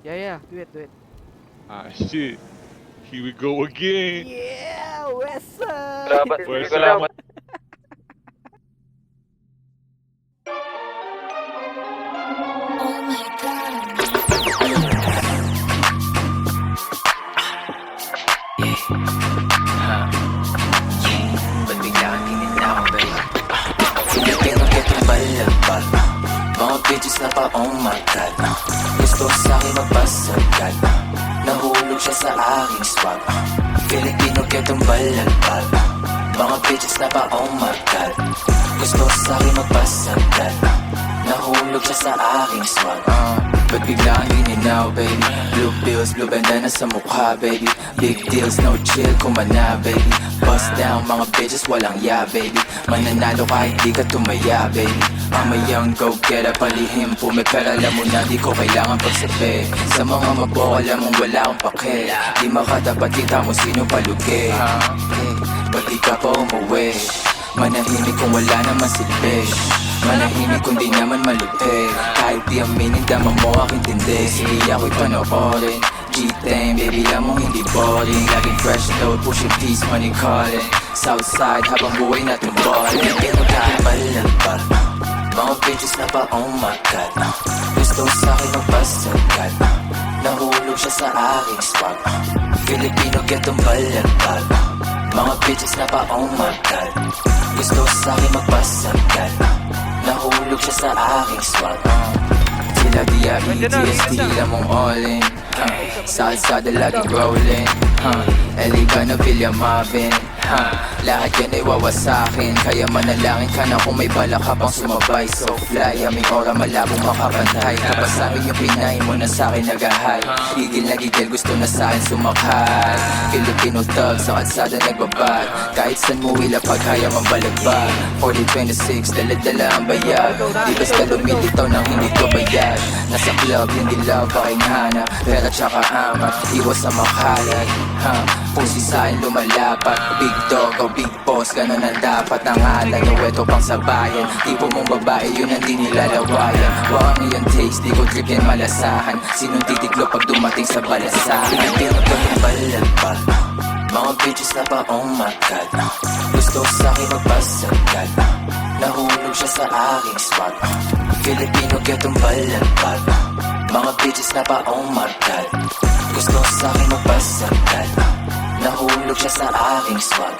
Yeah, do it. Ah, shit. Here we go again. Yeah, what's up? Salamat, Well, hindi ko alam. salamat. Oh my God. Ba't bigla kang tingin na ako, babe? Pilipino kitang balagpag Mga bitches na pa, oh my God Gusto sa'kin magpasagad Nahulog siya sa aking swag Pilipino kitang balagpag Mga bitches na pa, oh my God Gusto sa'kin magpasagad Nahulog siya sa aking swag Ba't bigla kang gininaw, baby? Blue pills, blue bandana sa mukha, baby Big deals, no chill, kumana, baby Bust down, mga bitches, walang ya, baby Mananalo kahit di ka tumaya, baby I'm a young go-getter, palihim pumipera Alam mo na di ko kailangan pagsabi Sa mga mabok, alam mong wala akong pake Di makatapat kita mo sino palugi Ba't di ka pa umuwi? Manahimik kung wala naman silbi Manahimik kung di naman malupit Kahit di aminin, dama mo aking tindi Sige ako'y panoorin G-Tame, baby alam mong hindi boring Laging fresh load, pushing peace, money calling Southside, habang buhay natin balling Pilipino kahit balagpag Mga bitches na pa, oh my God Gusto sa'kin magpasagad Nahulog siya sa aking swag Filipino getong balagpag Mga bitches na pa, oh my God Gusto sa'kin magpasagad Nahulog siya sa aking swag Sila D.I.E.T.S.T. Alam mong all in Salsada laging rolling Eliga na Villa Marvin Lahat yan ay wawasakin Kaya manalangin ka na kung may bala ka pang sumabay So fly, aming ora malabong makapantay Kapag sabi niyo pinay mo na sa'kin nagahay Gigil na gigil gusto na sa'kin sumakay Filipino thug sa kalsada nagbabag Kahit san mo ilapag kaya mambalagbag 4026 dala-dala ang bayag Di basta lumilitaw nang hindi ko bayad Nasa club hindi love aking hanap Pera tsaka ama, iwas sa makalat Pusi sa'kin lumalapat Big dog o big boss, ganun ang dapat Ang ala nyo, eto pang sabayan Tipo mong babae, yun ang di nilalawayan Baka ngayon taste, di ko trip yan malasahan Sinong titiglo pag dumating sa balasahan Pilipino kami balagpag Mga bitches na pa, oh my God Gusto sa'kin magpasagad Nahulog siya sa aking swag Filipino getong balagpag Mga bitches na pa, oh my God Gusto sa'kin magpasagad Nahulog siya sa aking swag